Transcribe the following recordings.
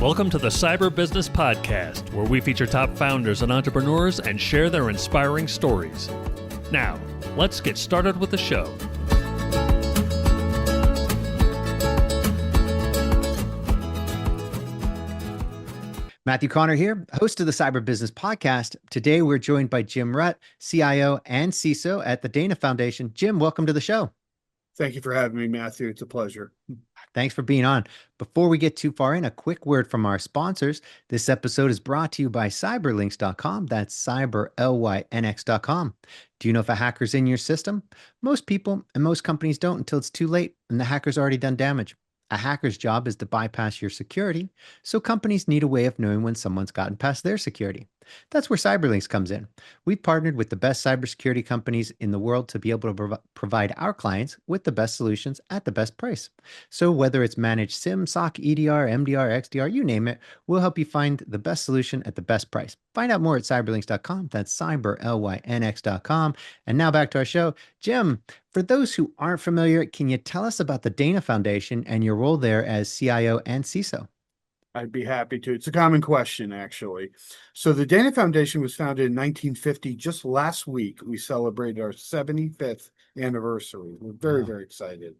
Welcome to the Cyber Business Podcast, where we feature top founders and entrepreneurs and share their inspiring stories. Now, let's get started with the show. Matthew Connor here, host of the Cyber Business Podcast. Today, we're joined by Jim Rutt, CIO and CISO at the Dana Foundation. Jim, welcome to the show. Thank you for having me, Matthew. It's a pleasure. Thanks for being on. Before we get too far in, a quick word from our sponsors. This episode is brought to you by cyberlinks.com. That's cyberlynx.com. Do you know if a hacker's in your system? Most people and most companies don't until it's too late and the hacker's already done damage. A hacker's job is to bypass your security, so companies need a way of knowing when someone's gotten past their security. That's where Cyberlinks comes in. We've partnered with the best cybersecurity companies in the world to be able to provide our clients with the best solutions at the best price. So whether it's managed SIM, SOC, EDR, MDR, XDR, you name it, we'll help you find the best solution at the best price. Find out more at cyberlinks.com. That's cyberlynx.com. And now back to our show. Jim, for those who aren't familiar, can you tell us about the Dana Foundation and your role there as CIO and CISO? I'd be happy to. It's a common question, actually. So the Dana Foundation was founded in 1950. Just last week, we celebrated our 75th anniversary. We're very excited.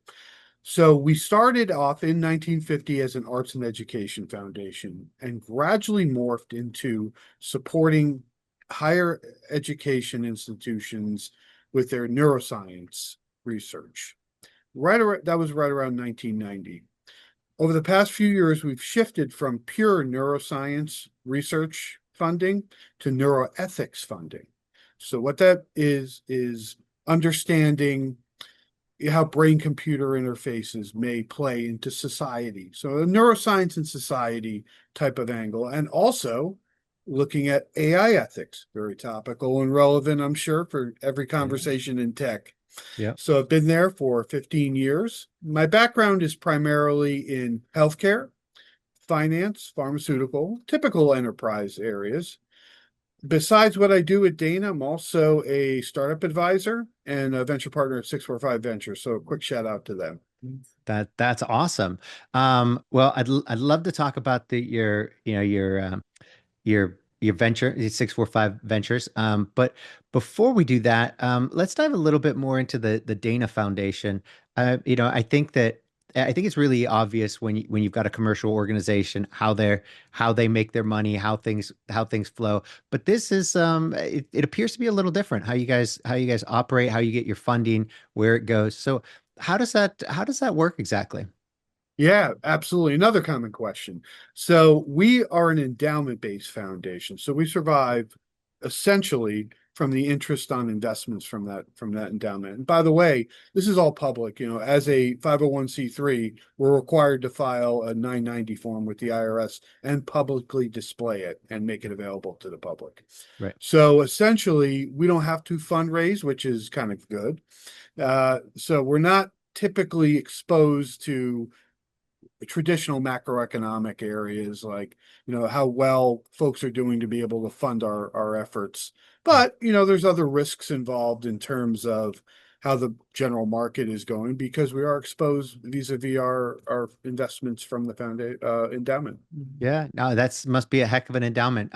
So we started off in 1950 as an arts and education foundation and gradually morphed into supporting higher education institutions with their neuroscience research. That was right around 1990. Over the past few years, we've shifted from pure neuroscience research funding to neuroethics funding. So what that is understanding how brain-computer interfaces may play into society. So a neuroscience and society type of angle, and also looking at AI ethics, very topical and relevant, I'm sure, for every conversation in tech. Yeah. So I've been there for 15 years. My background is primarily in healthcare, finance, pharmaceutical, typical enterprise areas. Besides what I do at Dana, I'm also a startup advisor and a venture partner at 645 Ventures. So a quick shout out to them. That's awesome. Well, I'd love to talk about your venture, 645 Ventures. But before we do that, let's dive a little bit more into the Dana Foundation. I think it's really obvious when you've got a commercial organization how they make their money, how things flow. But this is it appears to be a little different. How you guys operate, how you get your funding, where it goes. So how does that work exactly? Yeah, absolutely. Another common question. So we are an endowment-based foundation. So we survive essentially from the interest on investments from that endowment. And by the way, this is all public. As a 501c3, we're required to file a 990 form with the IRS and publicly display it and make it available to the public. Right. So essentially, we don't have to fundraise, which is kind of good. So we're not typically exposed to traditional macroeconomic areas like how well folks are doing to be able to fund our efforts, but there's other risks involved in terms of how the general market is going because we are exposed vis-a-vis our investments from the endowment. Yeah, no, must be a heck of an endowment.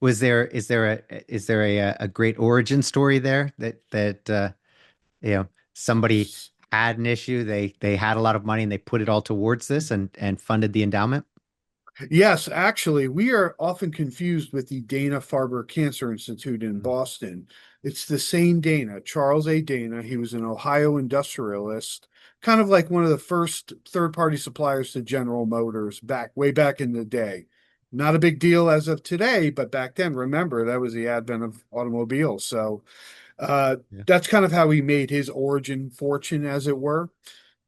Is there a great origin story there that somebody had an issue, they had a lot of money and they put it all towards this and funded the endowment? Yes, actually, we are often confused with the Dana-Farber Cancer Institute in Boston. It's the same Dana, Charles A. Dana. He was an Ohio industrialist, kind of like one of the first third-party suppliers to General Motors way back in the day. Not a big deal as of today, but back then, remember, that was the advent of automobiles. So that's kind of how he made his origin fortune, as it were.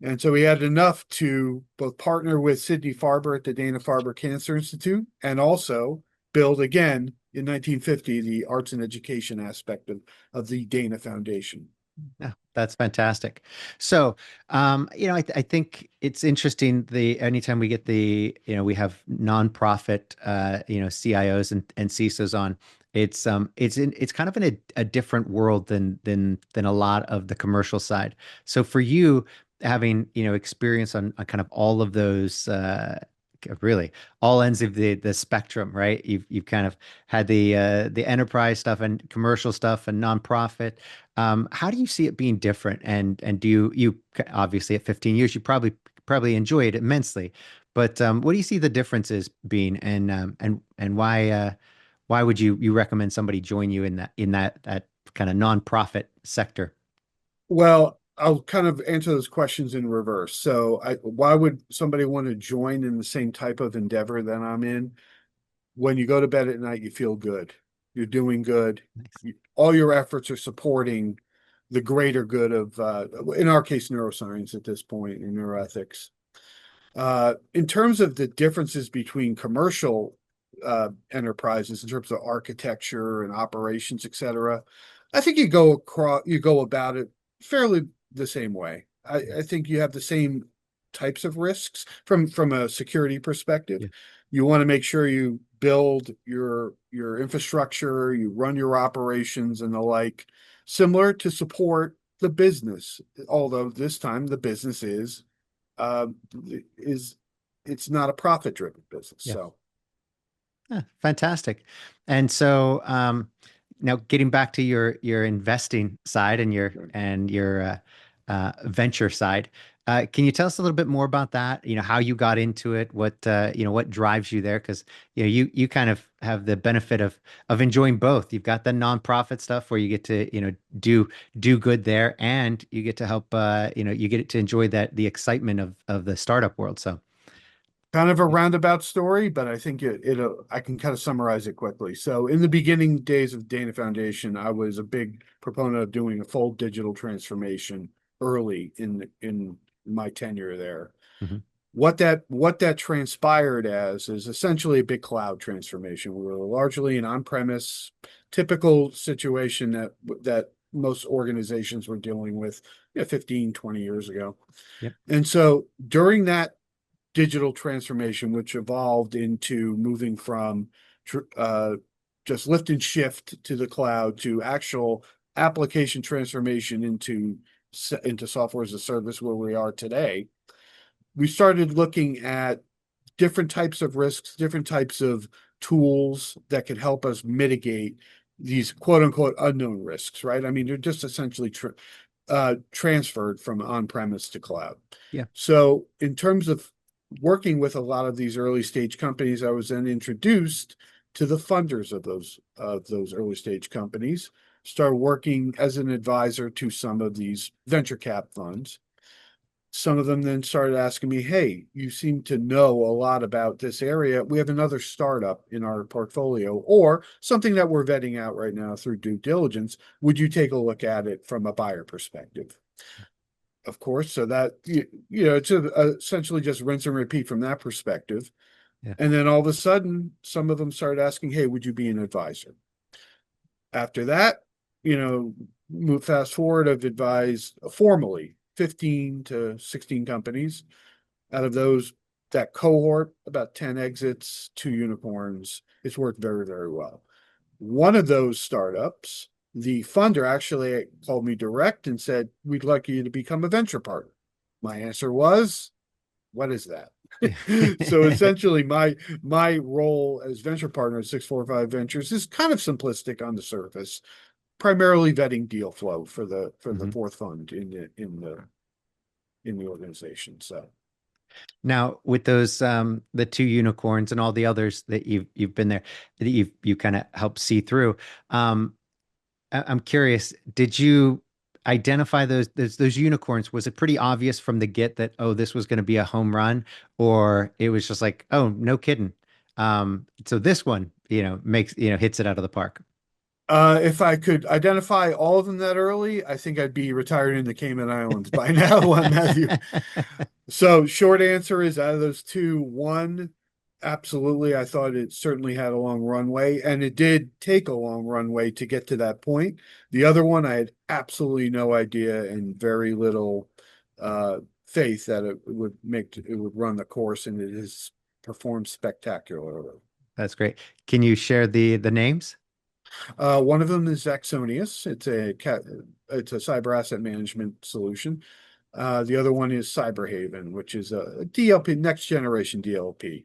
And so he had enough to both partner with Sidney Farber at the Dana-Farber Cancer Institute and also build again in 1950 the arts and education aspect of the Dana Foundation. Yeah, that's fantastic. So, I think it's interesting. Anytime we get we have nonprofit, CIOs and CISOs on. It's kind of in a different world than a lot of the commercial side. So for you, having experience on kind of all of those really all ends of the spectrum, right? You've kind of had the enterprise stuff and commercial stuff and nonprofit. How do you see it being different? And do you obviously at 15 years you probably enjoy it immensely, but what do you see the differences being, and why would you recommend somebody join you in that kind of nonprofit sector? Well, I'll kind of answer those questions in reverse. So, why would somebody want to join in the same type of endeavor that I'm in? When you go to bed at night, you feel good. You're doing good. Nice. All your efforts are supporting the greater good of, in our case, neuroscience at this point and neuroethics. In terms of the differences between commercial enterprises in terms of architecture and operations, et cetera, I think you go about it fairly the same way. I think you have the same types of risks from a security perspective. Yeah. You want to make sure you build your infrastructure, you run your operations and the like, similar to support the business. Although this time the business uh, is it's not a profit driven business. Yeah. So Yeah, fantastic. And so now getting back to your investing side and your venture side, can you tell us a little bit more about that? How you got into it, what drives you there? Because you kind of have the benefit of enjoying both. You've got the nonprofit stuff where you get to do good there, and you get to help you get to enjoy the excitement of the startup world. So kind of a roundabout story, but I think I can kind of summarize it quickly. So in the beginning days of Dana Foundation, I was a big proponent of doing a full digital transformation early in my tenure there. mhm, What that transpired as is essentially a big cloud transformation. We were largely an on-premise, typical situation that most organizations were dealing with 15, 20 years ago. yep, And so during that digital transformation, which evolved into moving from just lift and shift to the cloud to actual application transformation into software as a service where we are today, we started looking at different types of risks, different types of tools that could help us mitigate these quote unquote unknown risks, right? I mean, they're just essentially transferred from on-premise to cloud. yeah, So in terms of working with a lot of these early stage companies, I was then introduced to the funders of those early stage companies, started working as an advisor to some of these venture cap funds. Some of them then started asking me, hey, you seem to know a lot about this area. We have another startup in our portfolio or something that we're vetting out right now through due diligence. Would you take a look at it from a buyer perspective? Of course. So that, it's essentially just rinse and repeat from that perspective. yeah, And then all of a sudden, some of them started asking, hey, would you be an advisor? After that, move fast forward, I've advised formally 15 to 16 companies. Out of those, that cohort, about 10 exits, 2 unicorns. It's worked very, very well. One of those startups, the funder actually called me direct and said, we'd like you to become a venture partner. My answer was, what is that? So yeah. essentially my role as venture partner at 645 Ventures is kind of simplistic on the surface, primarily vetting deal flow for the Mhm. fourth fund in the organization. So Now, with those the two unicorns and all the others that you've been there, that you kind of helped see through. I'm curious, did you identify those unicorns? Was it pretty obvious from the get that, oh, this was going to be a home run, or it was just like, oh, no kidding. So this one, makes, hits it out of the park. if I could identify all of them that early, I think I'd be retired in the Cayman Islands by now, Matthew. So short answer is out of those two, one, absolutely. I thought it certainly had a long runway, and it did take a long runway to get to that point. The other one, I had absolutely no idea and very little faith that it would run the course, and it has performed spectacularly. That's great. Can you share the names? One of them is Axonius. It's a cyber asset management solution. The other one is Cyberhaven, which is a DLP, next generation DLP.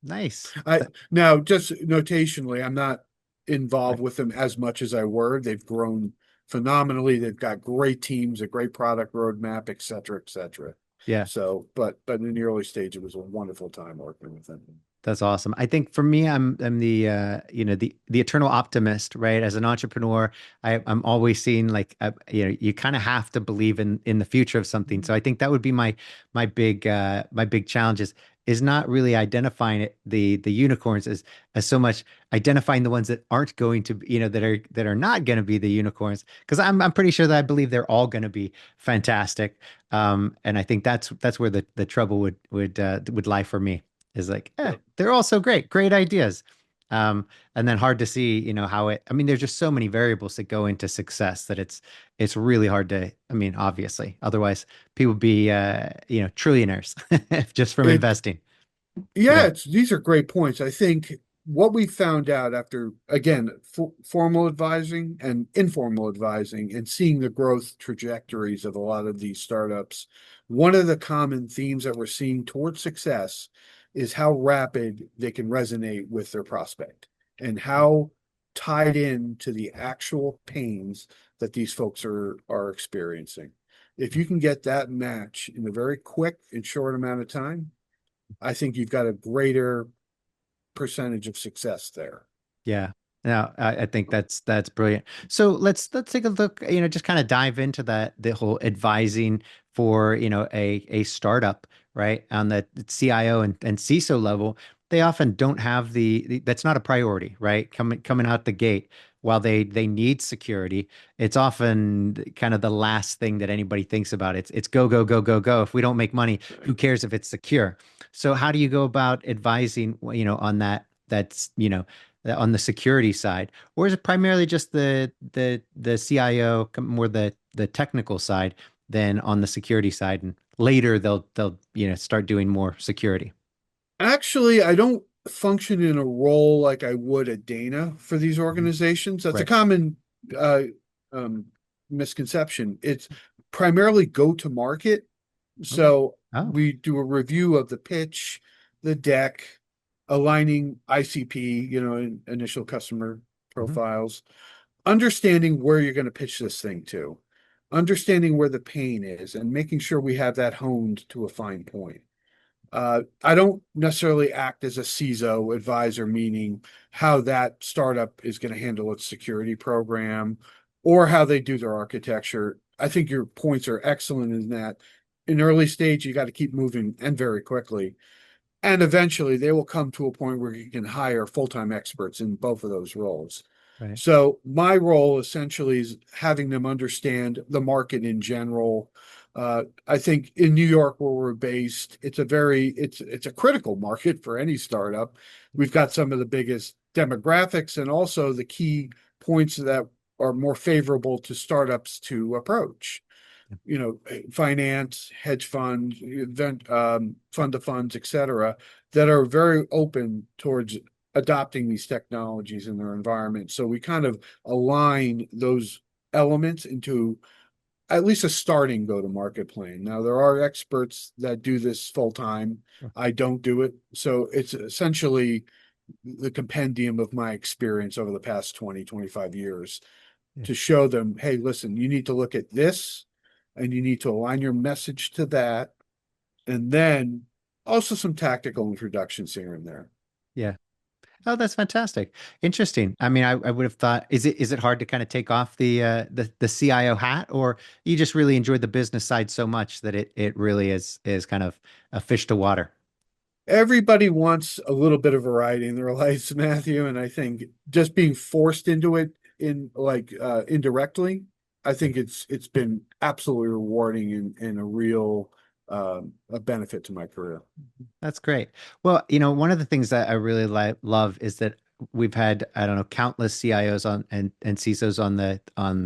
Nice. I now just notationally, I'm not involved Right. with them as much as I were. They've grown phenomenally. They've got great teams, a great product roadmap, et cetera, et cetera. Yeah. So, but in the early stage, it was a wonderful time working with them. That's awesome. I think for me, I'm the the eternal optimist, right? As an entrepreneur, I'm always seeing like you kind of have to believe in the future of something. So I think that would be my big challenge is not really identifying the unicorns as so much identifying the ones that aren't going to be, that are not going to be the unicorns, because I'm pretty sure that I believe they're all going to be fantastic. And I think that's where the trouble would lie for me, is like, So they're all so great ideas. And then hard to see, I mean, there's just so many variables that go into success that it's really hard to, I mean, obviously, otherwise people would be, trillionaires just from it investing. Yeah, Yeah, these are great points. I think what we found out after, again, formal advising and informal advising and seeing the growth trajectories of a lot of these startups, one of the common themes that we're seeing towards success is how rapid they can resonate with their prospect and how tied in to the actual pains that these folks are experiencing. If you can get that match in a very quick and short amount of time, I think you've got a greater percentage of success there. yeah. No, I think that's brilliant. So let's take a look, just kind of dive into the whole advising for, a startup, right? On the CIO and CISO level, they often don't have that's not a priority, right? Coming out the gate. While they need security, it's often kind of the last thing that anybody thinks about. It's go, go, go, go, go. If we don't make money, who cares if it's secure? So how do you go about advising, on that's, on the security side, or is it primarily just the CIO, more the technical side than on the security side, and later they'll start doing more security? Actually, I don't function in a role like I would at Dana for these Mhm. organizations. That's a Right. common uh, um, misconception. It's primarily go to market. Okay. So Oh. we do a review of the pitch, the deck, aligning ICP, initial customer Mhm. profiles, understanding where you're going to pitch this thing to, understanding where the pain is, and making sure we have that honed to a fine point. I don't necessarily act as a CISO advisor, meaning how that startup is going to handle its security program or how they do their architecture. I think your points are excellent in that in early stage, you got to keep moving and very quickly. And eventually they will come to a point where you can hire full-time experts in both of those roles. Right. So my role essentially is having them understand the market in general. I think in New York, where we're based, it's a critical market for any startup. We've got some of the biggest demographics and also the key points that are more favorable to startups to approach. Finance, hedge funds, fund of funds, et cetera, that are very open towards adopting these technologies in their environment. So we kind of align those elements into at least a starting go-to-market plan. Now, there are experts that do this full time. Sure. I don't do it. So it's essentially the compendium of my experience over the past 20, 25 years Yeah. to show them, hey, listen, you need to look at this and you need to align your message to that. And then also some tactical introductions here and there. Yeah. Oh, that's fantastic. Interesting. I mean, I would have thought, is it hard to kind of take off the CIO hat, or you just really enjoy the business side so much that it really is kind of a fish to water? Everybody wants a little bit of variety in their lives, Matthew. And I think just being forced into it in like indirectly, I Yeah. think it's been absolutely rewarding and a real a benefit to my career. That's great. Well, one of the things that I really love is that we've had, I don't know, countless CIOs on and CISOs on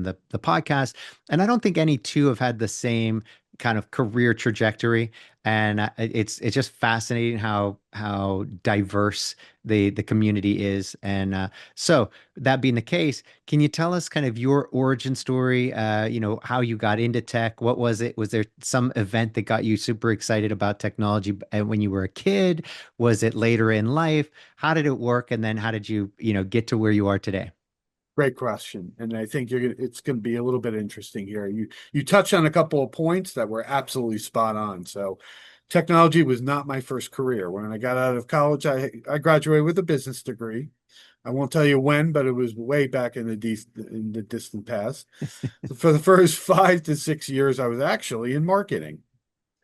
the podcast, and I don't think any two have had the same kind of career trajectory, and it's just fascinating how diverse the community is. And so that being the case, can you tell us kind of your origin story? How you got into tech? What was it? Was there some event that got you super excited about technology when you were a kid? Was it later in life? How did it work? And then how did you get to where you are today? Great question. And I think it's gonna be a little bit interesting here. You touched on a couple of points that were absolutely spot on. So technology was not my first career. When I got out of college, I graduated with a business degree. I won't tell you when, but it was way back in in the distant past. For the first 5 to 6 years, I was actually in marketing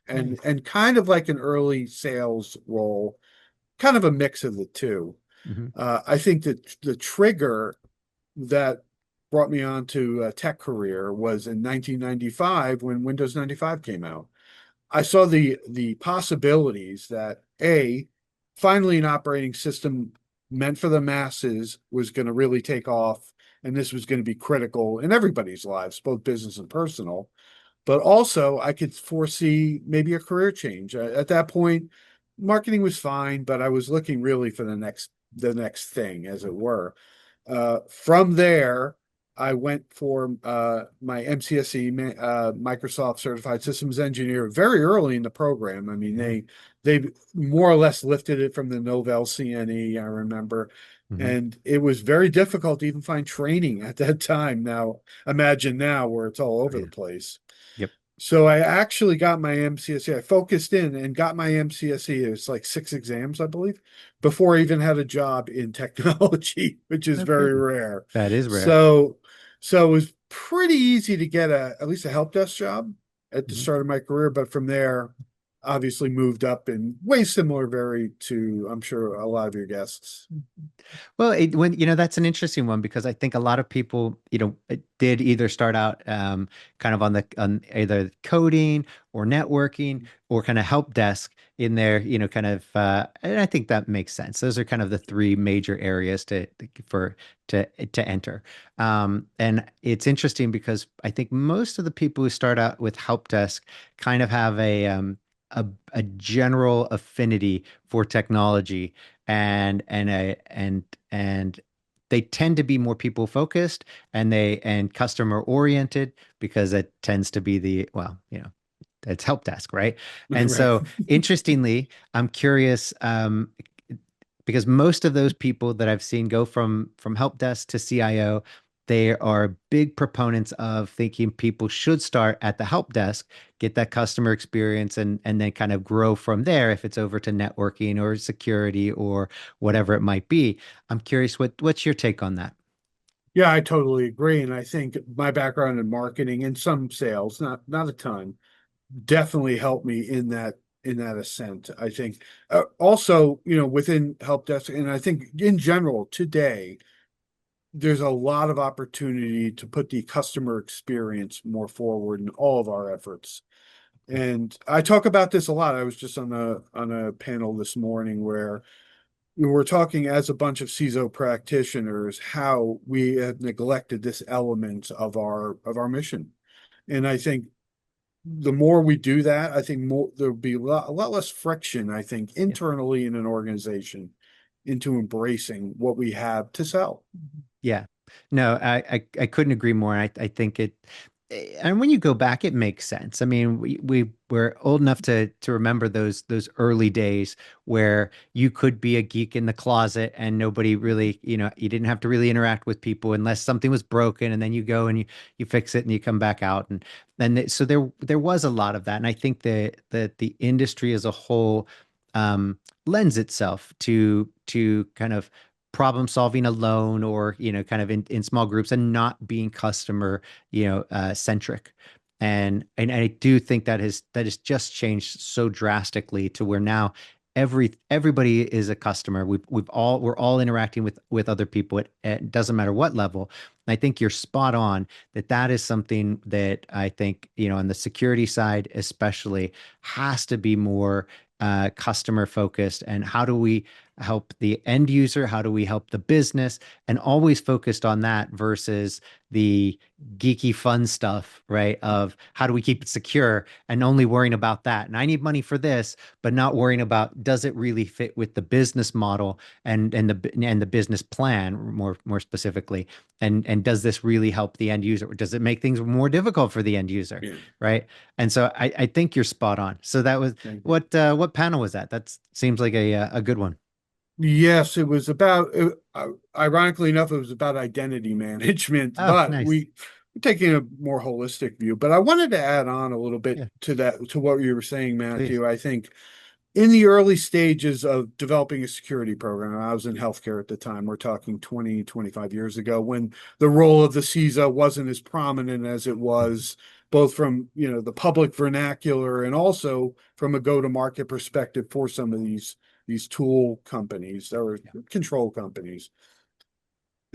Nice. and kind of like an early sales role, kind of a mix of the two. Hmm. I think that the trigger that brought me on to a tech career was in 1995 when Windows 95 came out. I saw the possibilities that finally an operating system meant for the masses was going to really take off, and this was going to be critical in everybody's lives, both business and personal. But also, I could foresee maybe a career change. At that point, marketing was fine, but I was looking really for the next thing, as it were. From there, I went for my MCSE, Microsoft Certified Systems Engineer, very early in the program. I mean, Yeah. they more or less lifted it from the Novell CNE, I remember, Hmm. and it was very difficult to even find training at that time. Now, imagine now where it's all Oh, over yeah. the place. Yep. So I actually got my MCSE. I focused in and got my MCSE. It was like 6 exams, I believe, before I even had a job in technology, which is Okay. very rare. That is rare. So, so it was pretty easy to get at least a help desk job at the Mhm. start of my career. But from there, obviously moved up in ways similar, very to I'm sure a lot of your guests. Well, that's an interesting one because I think a lot of people, did either start out kind of on either coding or networking or kind of help desk in there, kind of, and I think that makes sense. Those are kind of the three major areas to enter. And it's interesting because I think most of the people who start out with help desk kind of have a general affinity for technology and they tend to be more people focused and customer oriented because it tends to be it's help desk, right? And Right. so interestingly, I'm curious, because most of those people that I've seen go from help desk to CIO, they are big proponents of thinking people should start at the help desk, get that customer experience, and then kind of grow from there if it's over to networking or security or whatever it might be. I'm curious, what's your take on that? Yeah, I totally agree. And I think my background in marketing and some sales, not a ton, definitely helped me in that ascent. I think also, within help desk, and I think in general today, there's a lot of opportunity to put the customer experience more forward in all of our efforts. And I talk about this a lot. I was just on a panel this morning where we were talking as a bunch of CISO practitioners how we have neglected this element of our mission. And I think the more we do that, I think more there'll be a lot less friction, I think, Yeah. internally in an organization into embracing what we have to sell. Yeah. No, I couldn't agree more. I think and when you go back, it makes sense. I mean, we were old enough to remember those early days where you could be a geek in the closet and nobody really, you didn't have to really interact with people unless something was broken, and then you go and you fix it and you come back out, so there was a lot of that, and I think that the industry as a whole lends itself to kind of problem solving alone or kind of in small groups and not being customer centric. And I do think that has just changed so drastically to where now everybody is a customer. We're all interacting with other people. It doesn't matter what level. And I think you're spot on that is something that I think on the security side especially has to be more customer focused. And help the end user? How do we help the business? And always focused on that versus the geeky fun stuff, right? Of how do we keep it secure and only worrying about that. And I need money for this, but not worrying about does it really fit with the business model and the business plan more specifically. And does this really help the end user? Or does it make things more difficult for the end user? Yeah. Right. And so I think you're spot on. So that was Thank you. what panel was that? That seems like a good one. Yes, it was about, ironically enough, it was about identity management, Oh, but nice. we're taking a more holistic view. But I wanted to add on a little bit Yeah, to that, to what you were saying, please. Matthew. I think in the early stages of developing a security program, I was in healthcare at the time. We're talking 20, 25 years ago, when the role of the CISA wasn't as prominent as it was, both from, the public vernacular and also from a go-to-market perspective for some of these tool companies or Yeah, control companies.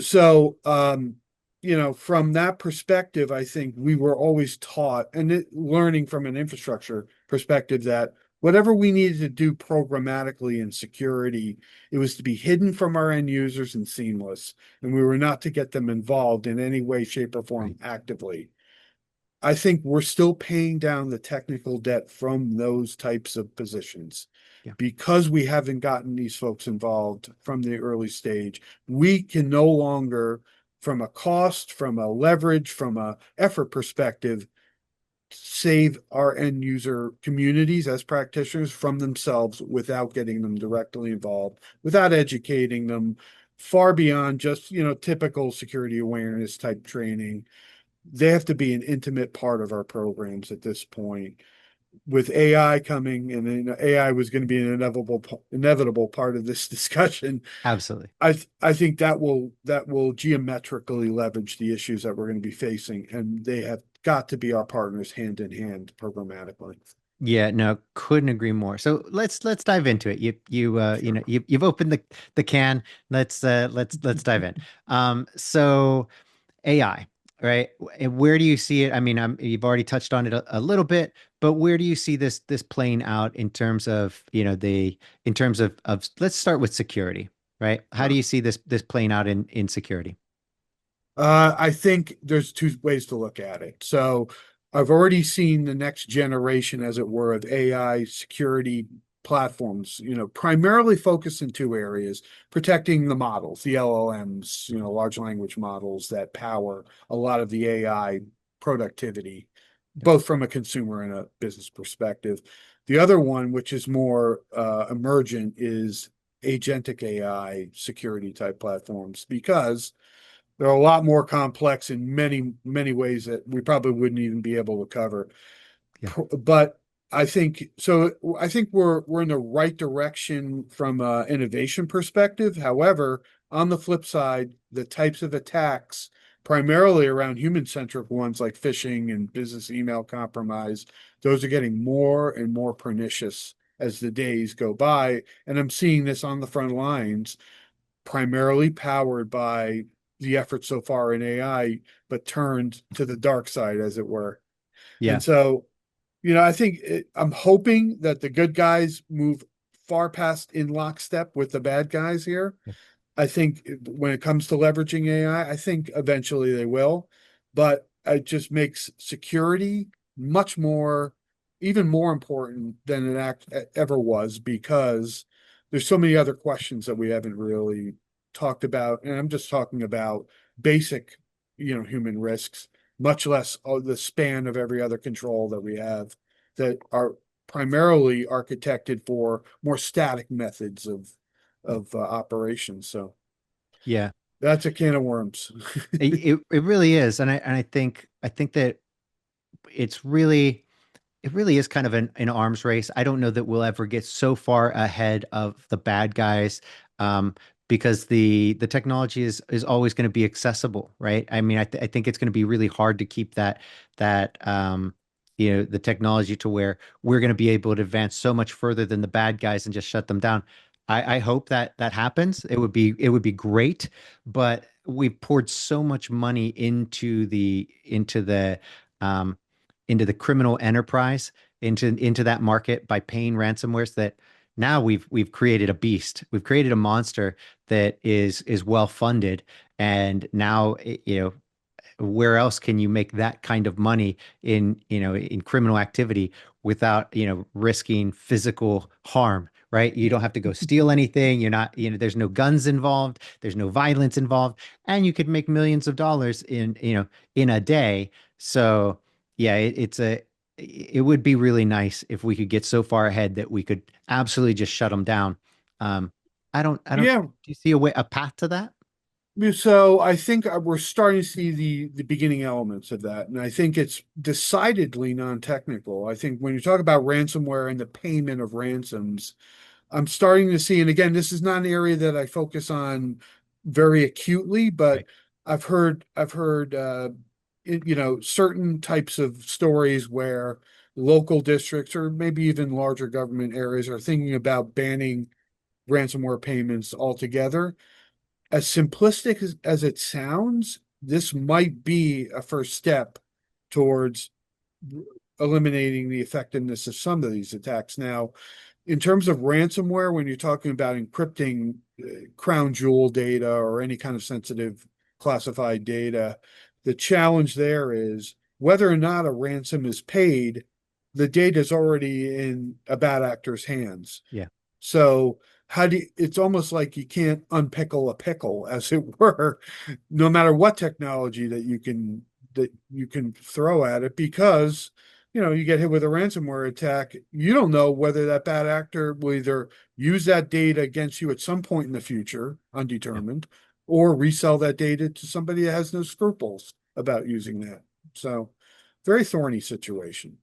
So, from that perspective, I think we were always taught and learning from an infrastructure perspective that whatever we needed to do programmatically in security, it was to be hidden from our end users and seamless. And we were not to get them involved in any way, shape, or right. form actively. I think we're still paying down the technical debt from those types of positions. Yeah, Because we haven't gotten these folks involved from the early stage, we can no longer, from a cost, from a leverage, from a effort perspective, save our end user communities as practitioners from themselves without getting them directly involved, without educating them far beyond just, typical security awareness type training. They have to be an intimate part of our programs at this point. With AI coming, and AI was going to be an inevitable part of this discussion. absolutely. I think that will geometrically leverage the issues that we're going to be facing, and they have got to be our partners hand in hand programmatically. Yeah, no, couldn't agree more. So let's dive into it. Sure. You've opened the can. Let's dive in. So AI, right? And where do you see it? I mean, you've already touched on it a little bit, but where do you see this playing out in terms of, in terms of let's start with security, right? How do Sure. you see this playing out in security? I think there's two ways to look at it. So I've already seen the next generation, as it were, of AI security platforms, primarily focused in two areas: protecting the models, the LLMs, large language models that power a lot of the AI productivity, Yep. both from a consumer and a business perspective. The other one, which is more emergent, is agentic AI security type platforms, because they're a lot more complex in many, many ways that we probably wouldn't even be able to cover. Yeah. But I think so. I think we're in the right direction from an innovation perspective. However, on the flip side, the types of attacks, primarily around human-centric ones like phishing and business email compromise, those are getting more and more pernicious as the days go by. And I'm seeing this on the front lines, primarily powered by the effort so far in AI, but turned to the dark side, as it were. Yeah. And so, I think I'm hoping that the good guys move far past in lockstep with the bad guys here. Yeah. I think when it comes to leveraging AI, I think eventually they will, but it just makes security much more, even more important than ever was, because there's so many other questions that we haven't really talked about. And I'm just talking about basic, human risks, much less the span of every other control that we have that are primarily architected for more static methods of operations. So Yeah. that's a can of worms. It really is. And I think that it's really it really is kind of an arms race. I don't know that we'll ever get so far ahead of the bad guys, um, because the technology is always going to be accessible, right? I mean, I think it's going to be really hard to keep that the technology to where we're going to be able to advance so much further than the bad guys and just shut them down. I hope that that happens. It would be great, but we've poured so much money into the criminal enterprise, into that market by paying ransomwares that Now we've created a beast. We've created a monster that is well funded, and now where else can you make that kind of money in criminal activity without risking physical harm, right? You don't have to go steal anything. You're not, there's no guns involved, there's no violence involved, and you could make millions of dollars in a day. So yeah, it would be really nice if we could get so far ahead that we could absolutely just shut them down. I don't Yeah. do you see a path to that? So I think we're starting to see the beginning elements of that, and I think it's decidedly non-technical. I think when you talk about ransomware and the payment of ransoms, I'm starting to see, and again, this is not an area that I focus on very acutely, but Right. I've heard certain types of stories where local districts or maybe even larger government areas are thinking about banning ransomware payments altogether. As simplistic as it sounds, this might be a first step towards eliminating the effectiveness of some of these attacks. Now, in terms of ransomware, when you're talking about encrypting crown jewel data or any kind of sensitive classified data, the challenge there is whether or not a ransom is paid, the data is already in a bad actor's hands. Yeah. So it's almost like you can't unpickle a pickle, as it were, no matter what technology that you can throw at it, because you get hit with a ransomware attack, you don't know whether that bad actor will either use that data against you at some point in the future, Yeah. undetermined, or resell that data to somebody that has no scruples about using that. So, very thorny situation.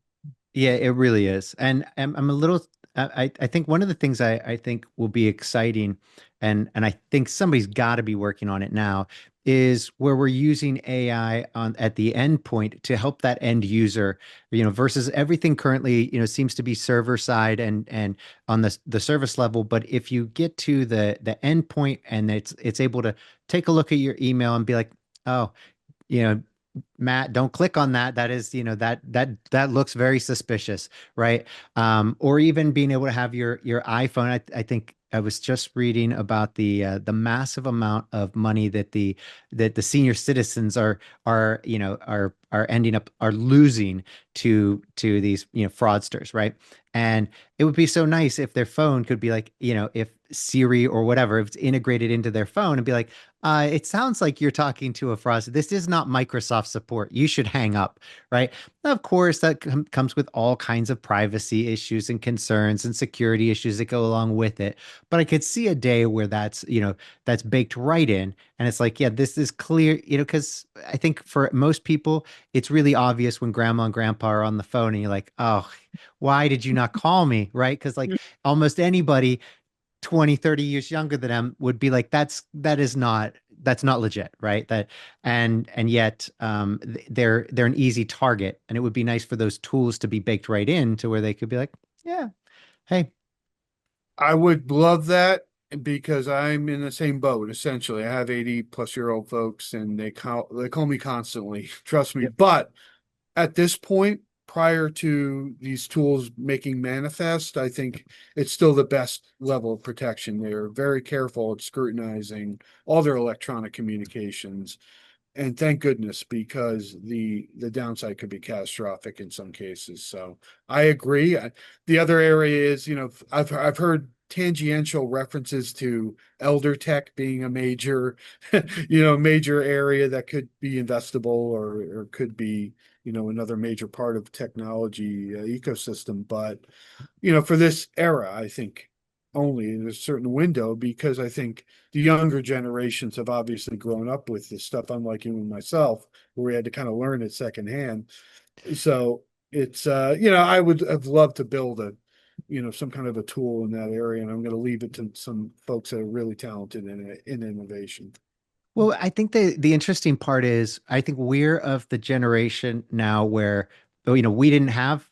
Yeah, it really is. And I'm a little I think one of the things I think will be exciting and I think somebody's got to be working on it now is where we're using AI on at the endpoint to help that end user, versus everything currently, seems to be server side and on the service level. But if you get to the endpoint and it's able to take a look at your email and be like, oh, you know, Matt, don't click on that. That is, that looks very suspicious, right? Or even being able to have your iPhone. I think I was just reading about the massive amount of money that the senior citizens are ending up are losing to these fraudsters, right? And it would be so nice if their phone could be like, if Siri or whatever, if it's integrated into their phone and be like, it sounds like you're talking to a fraudster. This is not Microsoft support. You should hang up, right? Of course, that comes with all kinds of privacy issues and concerns and security issues that go along with it. But I could see a day where that's baked right in, and it's like, yeah, this is clear, because I think for most people, it's really obvious when grandma and grandpa are on the phone, and you're like, oh, why did you not call me, right? Because like almost anybody 20, 30 years younger than them would be like, that's not legit, right? And yet they're an easy target. And it would be nice for those tools to be baked right in to where they could be like, yeah, hey, I would love that because I'm in the same boat essentially. I have 80-plus-year-old folks and they call me constantly, trust me. yep, But at this point, prior to these tools making manifest, I think it's still the best level of protection. They're very careful at scrutinizing all their electronic communications. And thank goodness, because the downside could be catastrophic in some cases. So I agree. The other area is, I've heard tangential references to elder tech being a major, major area that could be investable or could be, another major part of technology ecosystem. But for this era, I think only in a certain window, because I think the younger generations have obviously grown up with this stuff, unlike you and myself, where we had to kind of learn it secondhand. So I would have loved to build some kind of a tool in that area, and I'm going to leave it to some folks that are really talented in innovation. well, I think the interesting part is I think we're of the generation now where we didn't have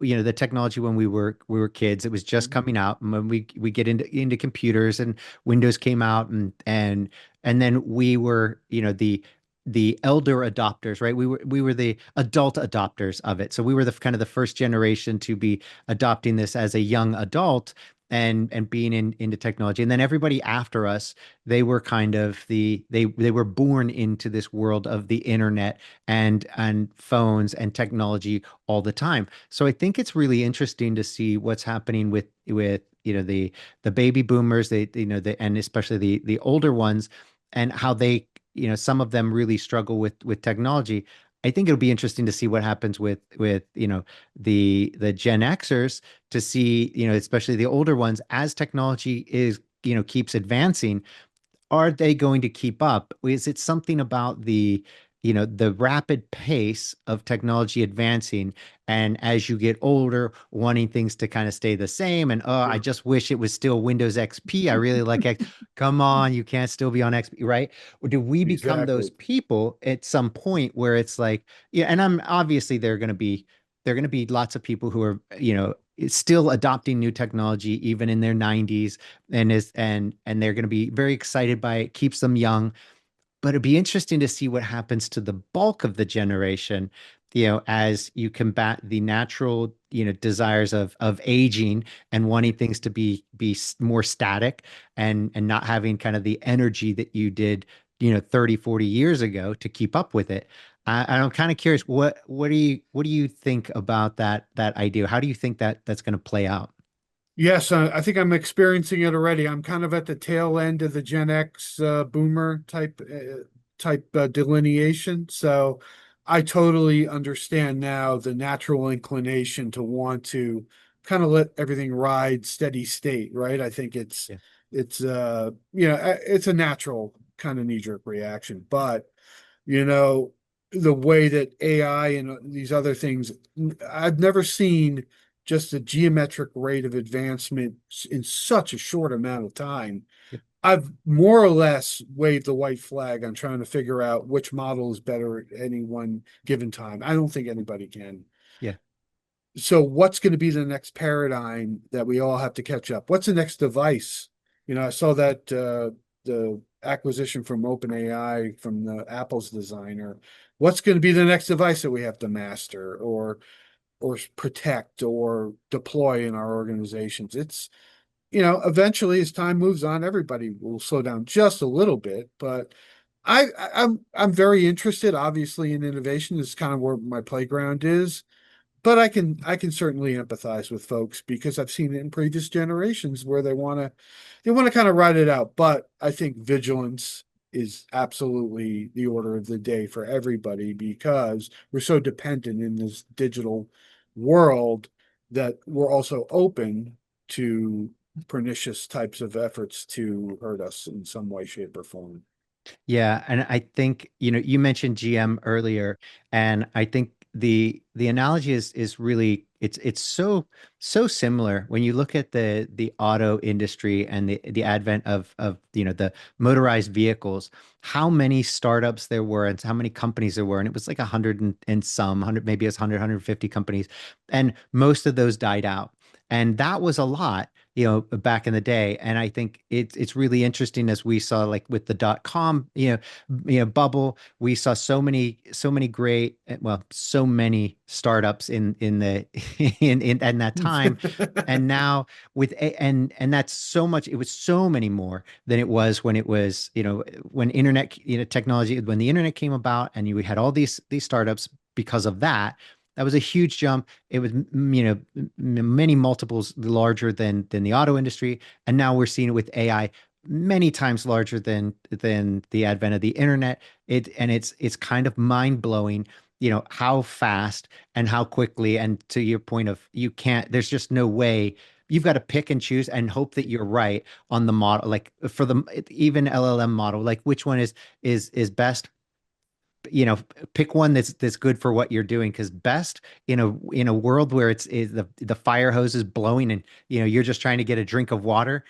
the technology when we were kids. It was just coming out, and when we get into computers and Windows came out, and then we were the elder adopters, right? We were the adult adopters of it. So we were the kind of the first generation to be adopting this as a young adult. and being into technology. And then everybody after us, they were kind of they were born into this world of the internet and phones and technology all the time. So I think it's really interesting to see what's happening with the baby boomers, and especially the older ones, and how they, some of them really struggle with technology. I think it'll be interesting to see what happens with the Gen Xers, to see, especially the older ones, as technology is, keeps advancing, are they going to keep up? Is it something about the rapid pace of technology advancing, and as you get older, wanting things to kind of stay the same, and I Sure. just wish it was still Windows XP. I really like X. Come on, you can't still be on XP, right? Or do we become those Exactly. people at some point where it's like, yeah, and I'm obviously there are going to be lots of people who are, still adopting new technology even in their 90s, and they're going to be very excited by it, keeps them young. But it'd be interesting to see what happens to the bulk of the generation, as you combat the natural, desires of aging and wanting things to be more static, and not having kind of the energy that you did, 30, 40 years ago to keep up with it. And I'm kind of curious, what do you think about that idea? How do you think that's going to play out? Yes, I think I'm experiencing it already. I'm kind of at the tail end of the Gen X boomer type delineation. So I totally understand now the natural inclination to want to kind of let everything ride steady state, right? I think Yeah. it's a natural kind of knee-jerk reaction. But you know, the way that AI and these other things, I've never seen just a geometric rate of advancement in such a short amount of time. Yep. I've more or less waved the white flag on trying to figure out which model is better at any one given time. I don't think anybody can. Yeah. So what's going to be the next paradigm that we all have to catch up? What's the next device? I saw that the acquisition from OpenAI from the Apple's designer. What's going to be the next device that we have to master or protect or deploy in our organizations? Eventually as time moves on, everybody will slow down just a little bit, but I'm very interested, obviously, in innovation. This is kind of where my playground is. But I can certainly empathize with folks because I've seen it in previous generations where they want to kind of ride it out. But I think vigilance is absolutely the order of the day for everybody because we're so dependent in this digital world that we're also open to pernicious types of efforts to hurt us in some way, shape, or form. Yeah, and I think, you mentioned GM earlier, and I think the analogy is really, it's so similar when you look at the auto industry and the advent of the motorized vehicles, how many startups there were and how many companies there were, and it was like 100 and some 100, maybe it's 150 companies, and most of those died out. And that was a lot, back in the day. And I think it's really interesting, as we saw, like with the .com, bubble, we saw so many great, well, so many startups in the in that time. And now and that's so much, it was so many more than it was when it was, when internet, technology, when the internet came about, and you had all these startups. Because of that, that was a huge jump. It was, many multiples larger than the auto industry, and now we're seeing it with AI, many times larger than the advent of the internet. It's kind of mind blowing, how fast and how quickly. And to your point of, you can't. There's just no way. You've got to pick and choose and hope that you're right on the model, like for the even LLM model, like which one is best. Pick one that's good for what you're doing, because best in a world where the fire hose is blowing, and you're just trying to get a drink of water.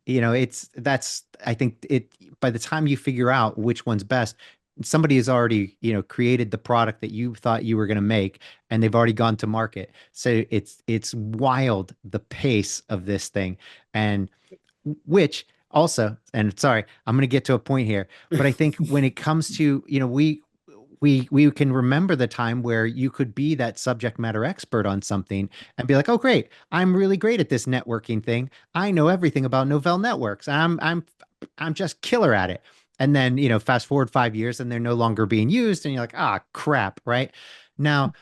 It's that's I think it by the time you figure out which one's best, somebody has already created the product that you thought you were going to make, and they've already gone to market. So it's wild, the pace of this thing. And which also, and sorry, I'm going to get to a point here, but I think when it comes to, we can remember the time where you could be that subject matter expert on something and be like, "Oh, great. I'm really great at this networking thing. I know everything about Novell networks. I'm just killer at it." And then, fast forward 5 years and they're no longer being used and you're like, "Ah, crap," right? Now,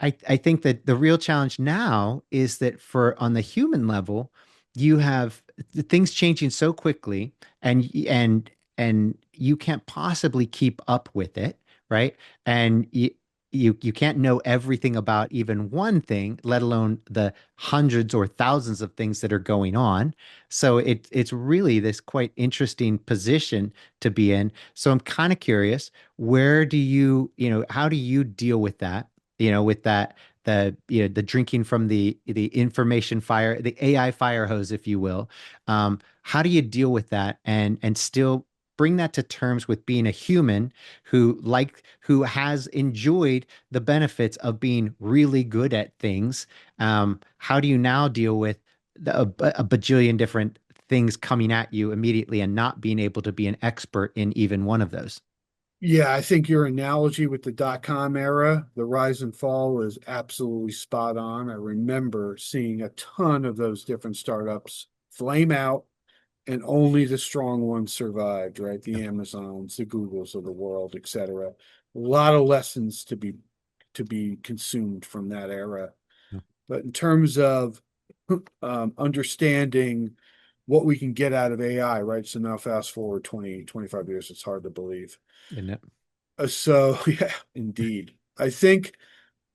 I think that the real challenge now is that for on the human level, you have things changing so quickly and you can't possibly keep up with it, right? And you can't know everything about even one thing, let alone the hundreds or thousands of things that are going on. So it's really this quite interesting position to be in. So I'm kind of curious, where do how do you deal with that? With that the drinking from the information fire, the AI fire hose, if you will. How do you deal with that and still bring that to terms with being a human who has enjoyed the benefits of being really good at things? How do you now deal with a bajillion different things coming at you immediately and not being able to be an expert in even one of those? Yeah, I think your analogy with the dot-com era, the rise and fall, is absolutely spot on. I remember seeing a ton of those different startups flame out, and only the strong ones survived, right? The Amazons, the Googles of the world, et cetera. A lot of lessons to be consumed from that era. Yeah. But in terms of understanding what we can get out of AI, right? So now fast forward 20, 25 years, it's hard to believe. Isn't it? So yeah, indeed. I think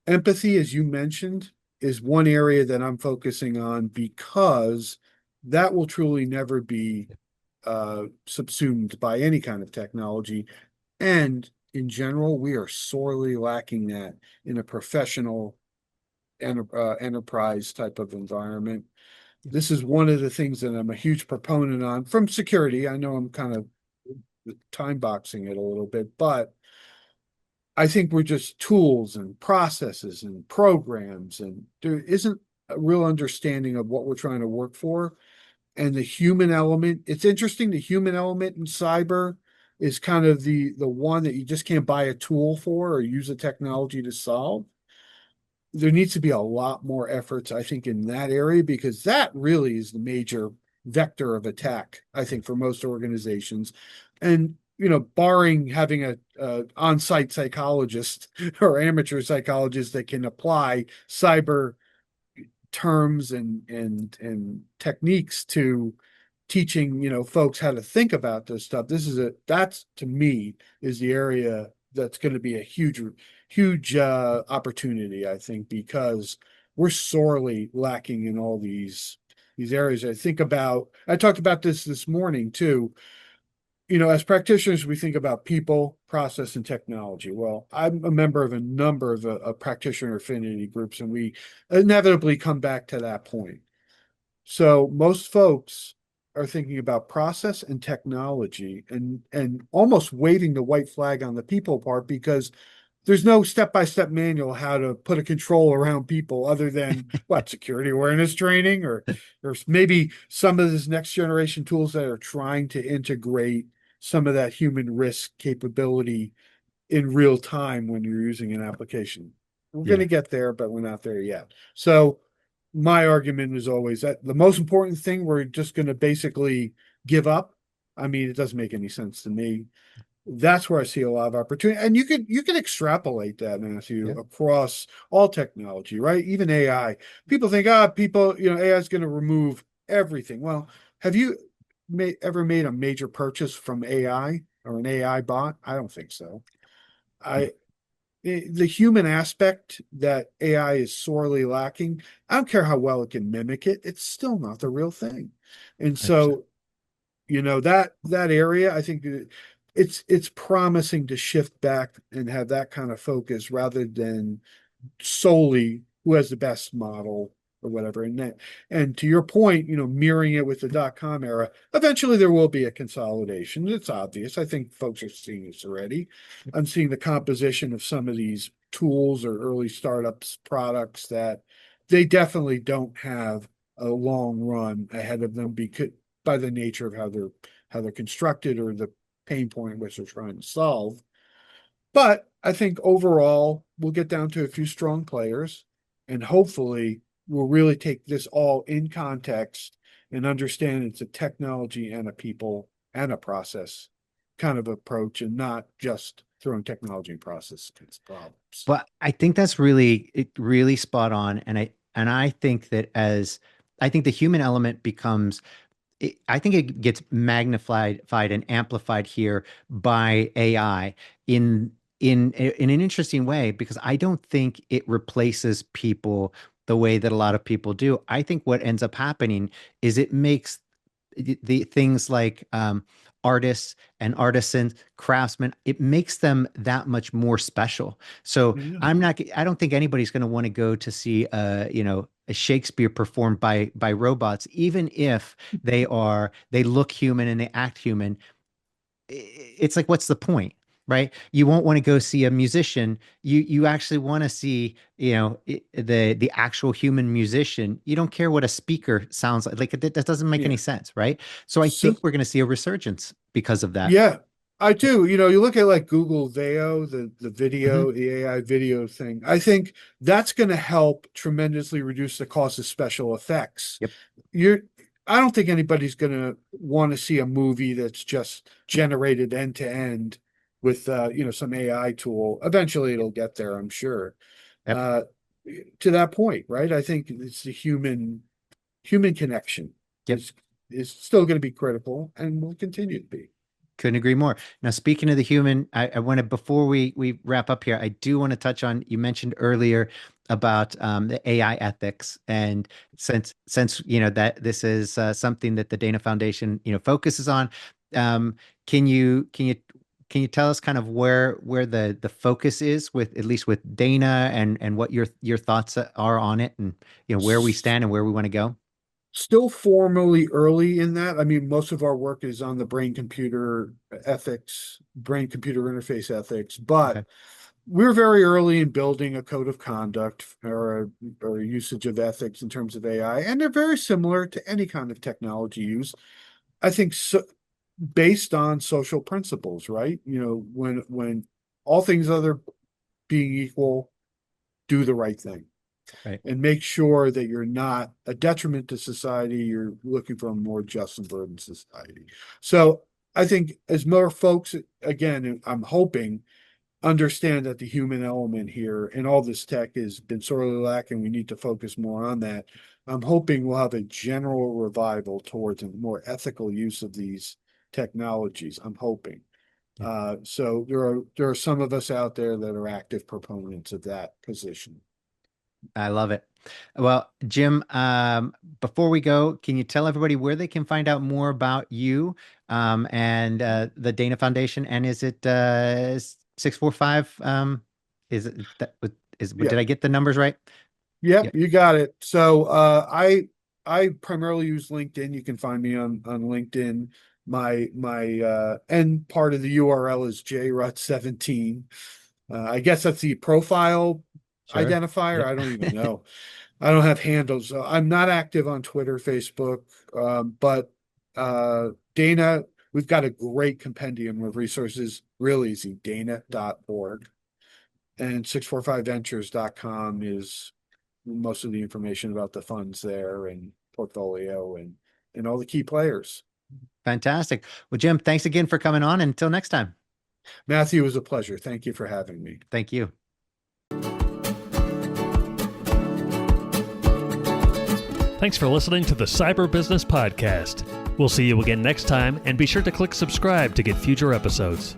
empathy, as you mentioned, is one area that I'm focusing on because that will truly never be subsumed by any kind of technology. And in general, we are sorely lacking that in a professional enterprise type of environment. This is one of the things that I'm a huge proponent on from security. I know I'm kind of time boxing it a little bit, but I think we're just tools and processes and programs, and there isn't a real understanding of what we're trying to work for. And the human element, it's interesting, the human element in cyber is kind of the one that you just can't buy a tool for or use a technology to solve. There needs to be a lot more efforts, I think, in that area because that really is the major vector of attack, I think, for most organizations. And barring having a on-site psychologist or amateur psychologist that can apply cyber terms and techniques to teaching folks how to think about this stuff. That's to me is the area that's going to be a huge opportunity, I think, because we're sorely lacking in all these areas. I talked about this morning too. As practitioners, we think about people, process, and technology. Well, I'm a member of a number of practitioner affinity groups, and we inevitably come back to that point. So most folks are thinking about process and technology and almost waving the white flag on the people part because there's no step-by-step manual how to put a control around people other than what security awareness training or maybe some of these next generation tools that are trying to integrate some of that human risk capability in real time when you're using an application. We're going Yeah. to get there, but we're not there yet. So my argument is always that the most important thing we're just going to basically give up. I mean, it doesn't make any sense to me. That's where I see a lot of opportunity. And you can extrapolate that, Matthew, Yeah. across all technology, right? Even AI. People think, AI is going to remove everything. Well, have you ever made a major purchase from AI or an AI bot? I don't think so. No. I the human aspect that AI is sorely lacking. I don't care how well it can mimic it, it's still not the real thing. And 100%. so, that area, I think it's promising to shift back and have that kind of focus rather than solely who has the best model or whatever. And to your point, mirroring it with the dot-com era, eventually there will be a consolidation. It's obvious. I think folks are seeing this already. I'm seeing the composition of some of these tools or early startups products that they definitely don't have a long run ahead of them because by the nature of how they're constructed or the pain point which they're trying to solve. But I think overall we'll get down to a few strong players, and hopefully we'll really take this all in context and understand it's a technology and a people and a process kind of approach, and not just throwing technology and process against problems. But I think that's really spot on. And I think that as I think the human element becomes I think it gets magnified and amplified here by AI in in an interesting way, because I don't think it replaces people the way that a lot of people do. I think what ends up happening is it makes the things like artists and artisans, craftsmen, it makes them that much more special. So Yeah. I don't think anybody's going to want to go to see a Shakespeare performed by robots, even if they look human and they act human. It's like, what's the point? Right? You won't want to go see a musician. You actually want to see, the actual human musician. You don't care what a speaker sounds like. Like that doesn't make any Yeah. sense, right? So I So think we're going to see a resurgence because of that. yeah, I do. You look at like Google Veo, the Hmm. video, the AI video thing. I think that's going to help tremendously reduce the cost of special effects. Yep. You're, I don't think anybody's going to want to see a movie that's just generated end to end with some AI tool. Eventually it'll get there, I'm sure. Yep. Uh, to that point, right? I think it's the human connection Yep. is still going to be critical and will continue to be. Couldn't agree more. Now, speaking of the human, I want to, before we wrap up here, I do want to touch on, you mentioned earlier about the AI ethics. And since that this is something that the Dana Foundation, focuses on, um, can you can you can you tell us kind of where the focus is, with at least with Dana, and what your thoughts are on it, and where we stand and where we want to go? Still formally early in that. I mean, most of our work is on the brain-computer ethics, brain-computer interface ethics, Okay. but we're very early in building a code of conduct or usage of ethics in terms of AI, and they're very similar to any kind of technology use. I think so, based on social principles, right? When all things other being equal, do the right thing Right. and make sure that you're not a detriment to society. You're looking for a more just and burdened society. So I think as more folks, again, I'm hoping, understand that the human element here and all this tech has been sorely lacking. We need to focus more on that. I'm hoping we'll have a general revival towards a more ethical use of these technologies. I'm hoping. Yeah. So there are some of us out there that are active proponents of that position. I love it. Well, Jim, before we go, can you tell everybody where they can find out more about you, and the Dana Foundation? And is it 645? Is it that? Yeah. Did I get the numbers right? Yeah, Yep, you got it. So I primarily use LinkedIn. You can find me on LinkedIn. My end part of the URL is jrut17. I guess that's the profile sure. identifier. Yep. I don't even know. I don't have handles. I'm not active on Twitter, Facebook, but Dana, we've got a great compendium of resources. Real easy, dana.org. And 645ventures.com is most of the information about the funds there and portfolio and all the key players. Fantastic. Well, Jim, thanks again for coming on. Until next time. Matthew, it was a pleasure. Thank you for having me. Thank you. Thanks for listening to the Cyber Business Podcast. We'll see you again next time, and be sure to click subscribe to get future episodes.